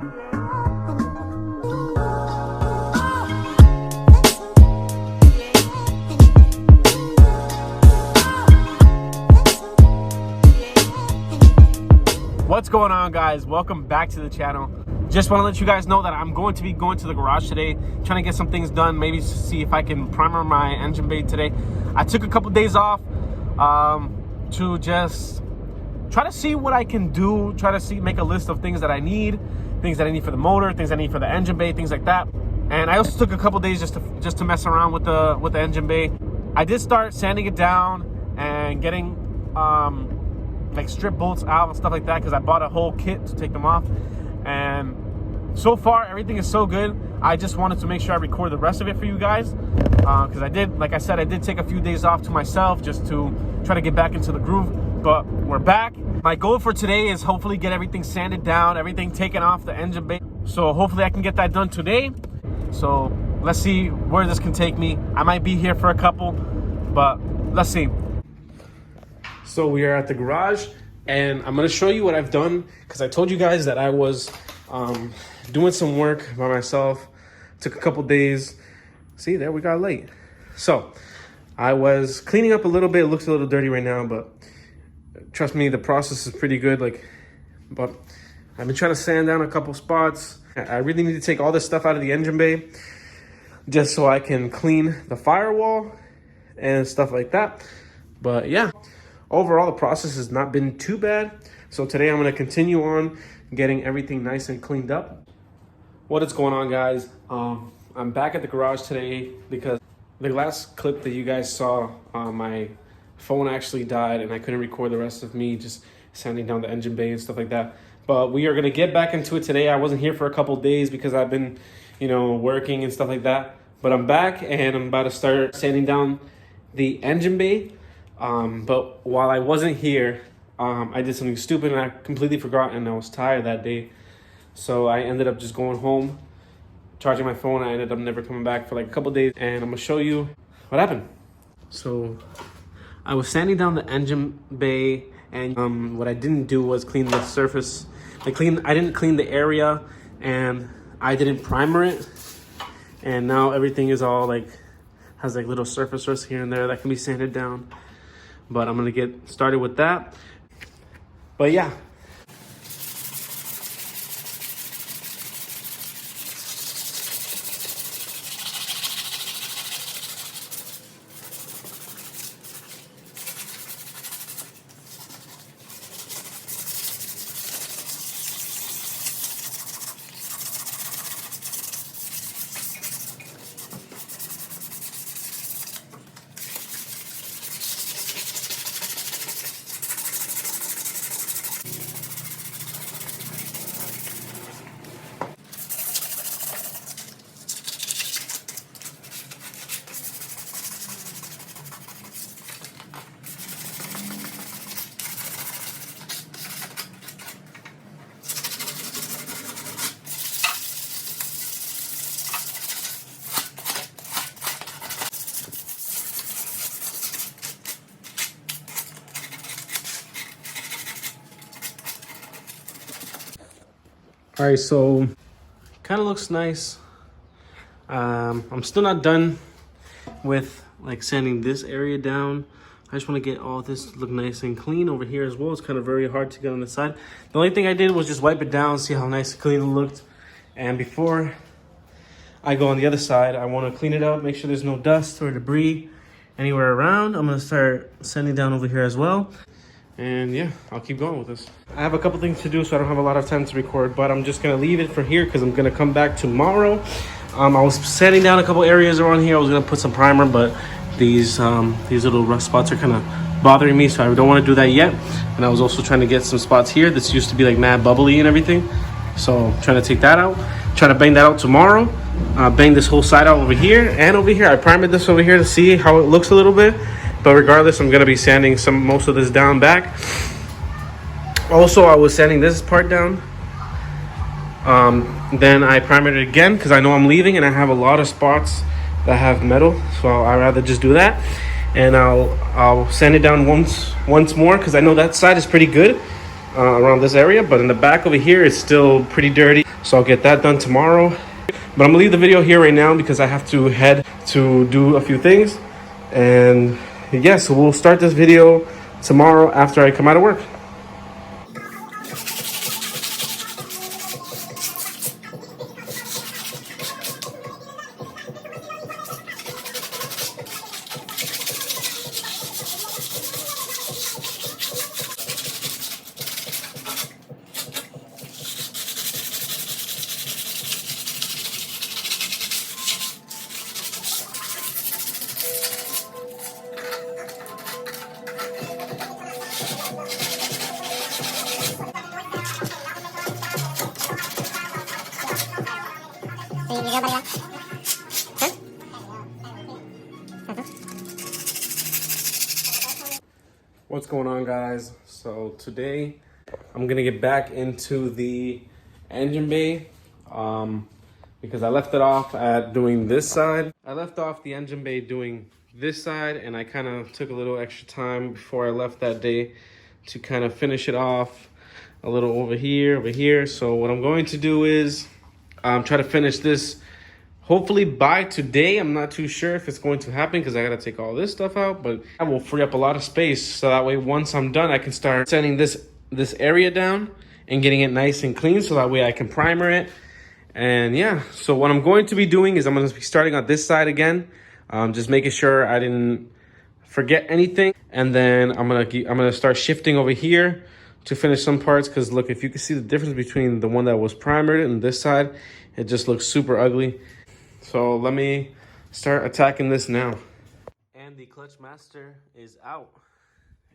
What's going on, guys? Welcome back to the channel. Just want to let you guys know that I'm going to be going to the garage today, trying to get some things done, maybe see if I can primer my engine bay today. I took a couple days off to just try to see what I can do, make a list of things that I need for the motor, things I need for the engine bay, things like that. And I also took a couple days just to mess around with the engine bay. I did start sanding it down and getting like strip bolts out and stuff like that, because I bought a whole kit to take them off. And so far everything is so good. I just wanted to make sure I record the rest of it for you guys, because I did, like I said, I did take a few days off to myself just to try to get back into the groove. But we're back. My goal for today is hopefully get everything sanded down, everything taken off the engine bay. So hopefully I can get that done today. So let's see where this can take me. I might be here for a couple, but let's see. So we are at the garage, and I'm going to show you what I've done, because I told you guys that I was doing some work by myself. Took a couple days. See, there we got late. So I was cleaning up a little bit. It looks a little dirty right now, but trust me, the process is pretty good. But I've been trying to sand down a couple spots. I really need to take all this stuff out of the engine bay just so I can clean the firewall and stuff like that. But yeah, overall the process has not been too bad. So today I'm going to continue on getting everything nice and cleaned up. What is going on, guys? I'm back at the garage today because the last clip that you guys saw, my phone actually died and I couldn't record the rest of me just sanding down the engine bay and stuff like that. But we are going to get back into it today. I wasn't here for a couple days because I've been, working and stuff like that. But I'm back and I'm about to start sanding down the engine bay. But while I wasn't here, I did something stupid and I completely forgot, and I was tired that day. So I ended up just going home, charging my phone. I ended up never coming back for like a couple days, and I'm gonna show you what happened. So I was sanding down the engine bay, and what I didn't do was clean the surface. I didn't clean the area, and I didn't primer it. And now everything is all has little surface rust here and there that can be sanded down. But I'm gonna get started with that. But yeah. All right, so kind of looks nice. I'm still not done with sanding this area down. I just want to get all this to look nice and clean over here as well. It's kind of very hard to get on the side. The only thing I did was just wipe it down, see how nice and clean it looked. And before I go on the other side, I want to clean it up, make sure there's no dust or debris anywhere around. I'm going to start sanding down over here as well. And yeah, I'll keep going with this. I have a couple things to do, so I don't have a lot of time to record, but I'm just gonna leave it for here because I'm gonna come back tomorrow. I was sanding down a couple areas around here. I was gonna put some primer, but these little rust spots are kind of bothering me, so I don't want to do that yet. And I was also trying to get some spots here. This used to be mad bubbly and everything, so I'm trying to take that out. Try to bang that out tomorrow. Bang this whole side out over here and over here. I primed this over here to see how it looks a little bit. But regardless, I'm going to be sanding most of this down back. Also, I was sanding this part down. Then I primed it again because I know I'm leaving and I have a lot of spots that have metal. So I'd rather just do that. And I'll sand it down once more because I know that side is pretty good around this area. But in the back over here, it's still pretty dirty. So I'll get that done tomorrow. But I'm gonna leave the video here right now because I have to head to do a few things. And yeah, so we'll start this video tomorrow after I come out of work. What's going on, guys? So today I'm gonna get back into the engine bay because I left it off at doing this side. I left off the engine bay doing this side, and I kind of took a little extra time before I left that day to kind of finish it off a little over here. So what I'm going to do is try to finish this hopefully by today. I'm not too sure if it's going to happen because I got to take all this stuff out, but I will free up a lot of space. So that way, once I'm done, I can start sanding this area down and getting it nice and clean. So that way I can primer it. And yeah, so what I'm going to be doing is I'm going to be starting on this side again. Just making sure I didn't forget anything. And then I'm gonna start shifting over here to finish some parts. Because look, if you can see the difference between the one that was primered and this side, it just looks super ugly. So let me start attacking this now. And the clutch master is out.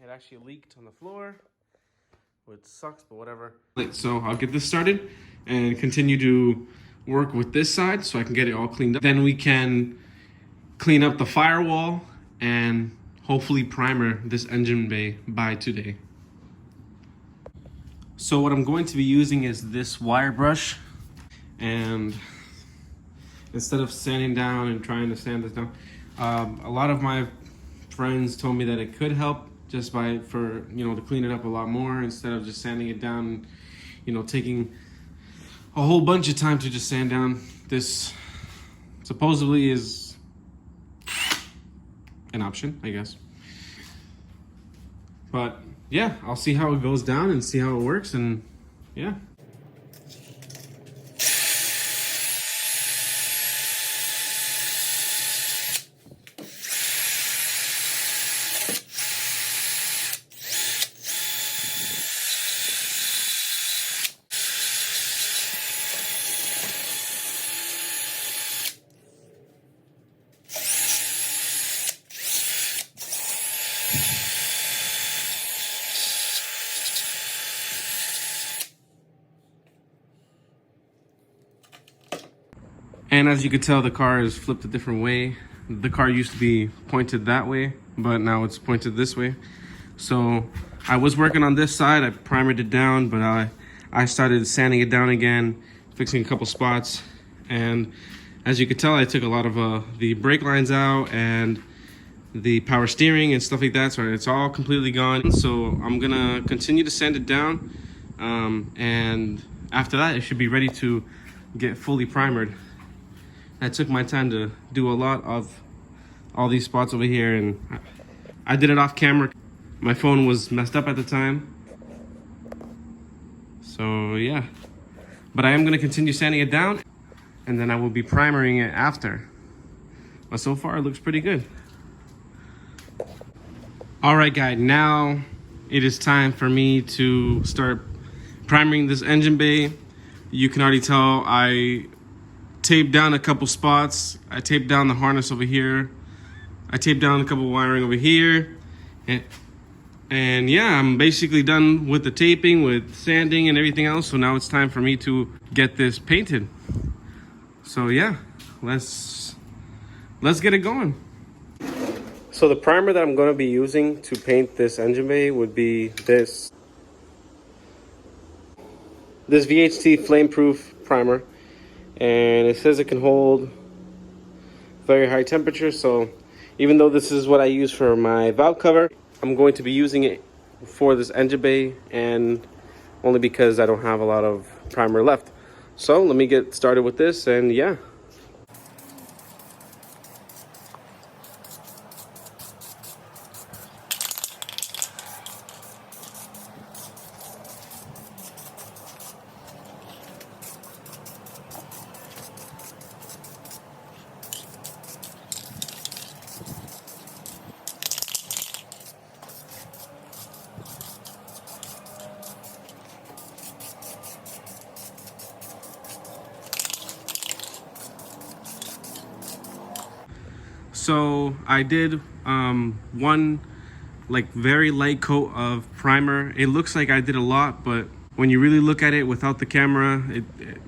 It actually leaked on the floor, which sucks, but whatever. So I'll get this started and continue to work with this side so I can get it all cleaned up. Then we can clean up the firewall and hopefully primer this engine bay by today. So what I'm going to be using is this wire brush, and instead of sanding down and trying to sand this down, a lot of my friends told me that it could help just to clean it up a lot more instead of just sanding it down, taking a whole bunch of time to just sand down. This supposedly is an option, I guess. But yeah, I'll see how it goes down and see how it works, and yeah. And as you can tell, the car is flipped a different way. The car used to be pointed that way, but now it's pointed this way. So I was working on this side. I primered it down, but I started sanding it down again, fixing a couple spots. And as you can tell, I took a lot of the brake lines out and the power steering and stuff like that. So it's all completely gone. So I'm gonna continue to sand it down. And after that, it should be ready to get fully primered. I took my time to do a lot of all these spots over here, and I did it off camera. My phone was messed up at the time. So yeah, but I am gonna continue sanding it down, and then I will be primering it after. But so far it looks pretty good. All right, guys, now it is time for me to start primering this engine bay. You can already tell I taped down a couple spots. I taped down the harness over here. I taped down a couple wiring over here. And yeah, I'm basically done with the taping, with sanding and everything else. So now it's time for me to get this painted. So yeah, let's get it going. So the primer that I'm going to be using to paint this engine bay would be this VHT flame-proof primer. And it says it can hold very high temperature. So even though this is what I use for my valve cover, I'm going to be using it for this engine bay, and only because I don't have a lot of primer left. So let me get started with this, and yeah. So I did one like very light coat of primer. It looks like I did a lot, but when you really look at it without the camera,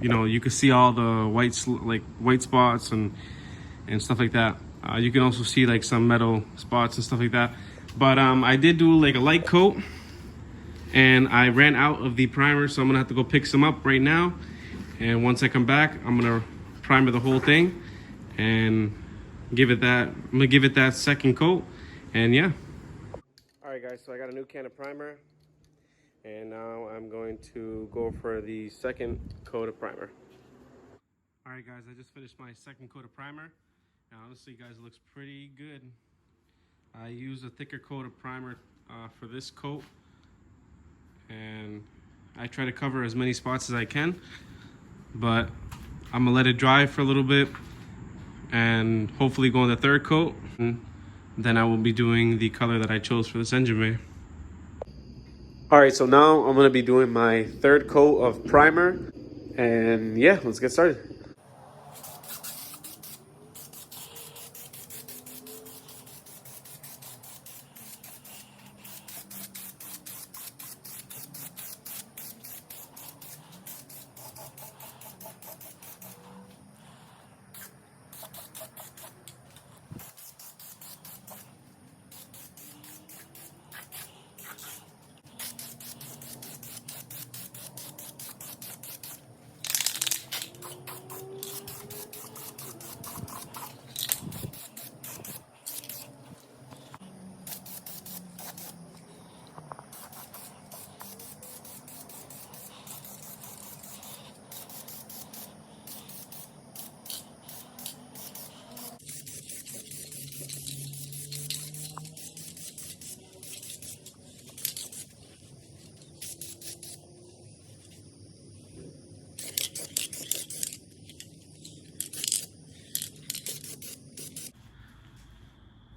you know, you can see all the white spots and stuff like that. You can also see like some metal spots and stuff like that. But I did do like a light coat, and I ran out of the primer, so I'm gonna have to go pick some up right now. And once I come back, I'm gonna primer the whole thing and I'm gonna give it that second coat, and yeah. All right guys, so I got a new can of primer, and now I'm going to go for the second coat of primer. All right guys, I just finished my second coat of primer, and honestly guys, it looks pretty good. I use a thicker coat of primer for this coat, and I try to cover as many spots as I can, but I'm gonna let it dry for a little bit and hopefully go on the third coat. And then I will be doing the color that I chose for this engine bay. All right, so now I'm gonna be doing my third coat of primer, and yeah, let's get started.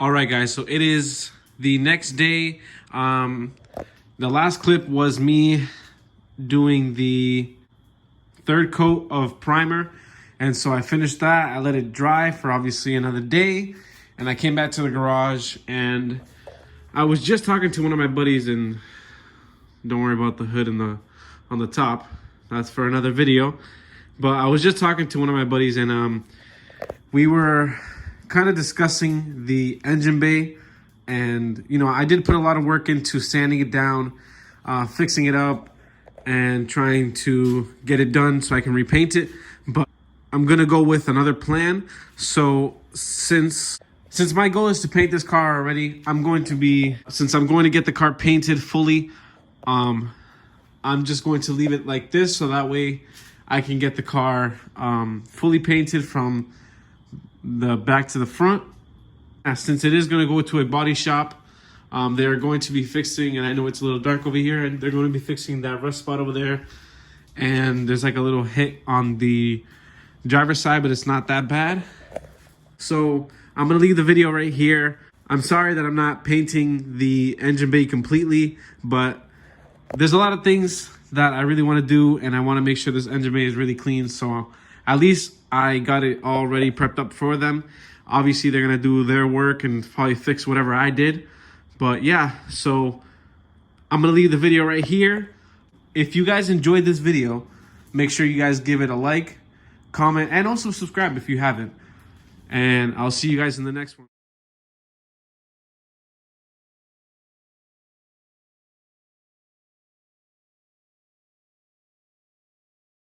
All right, guys, so it is the next day. The last clip was me doing the third coat of primer, and so I finished that. I let it dry for obviously another day, and I came back to the garage, and I was just talking to one of my buddies, and don't worry about the hood and on the top. That's for another video. But I was just talking to one of my buddies, and we were kind of discussing the engine bay, and you know, I did put a lot of work into sanding it down, fixing it up, and trying to get it done so I can repaint it. But I'm gonna go with another plan. So since my goal is to paint this car already, since I'm going to get the car painted fully, I'm just going to leave it like this, so that way I can get the car fully painted from the back to the front. Since it is going to go to a body shop, they're going to be fixing, and I know it's a little dark over here, and they're going to be fixing that rust spot over there, and there's like a little hit on the driver's side, but it's not that bad. So I'm going to leave the video right here. I'm sorry that I'm not painting the engine bay completely, but there's a lot of things that I really want to do, and I want to make sure this engine bay is really clean, so at least I got it already prepped up for them. Obviously, they're going to do their work and probably fix whatever I did. But yeah, so I'm going to leave the video right here. If you guys enjoyed this video, make sure you guys give it a like, comment, and also subscribe if you haven't. And I'll see you guys in the next one.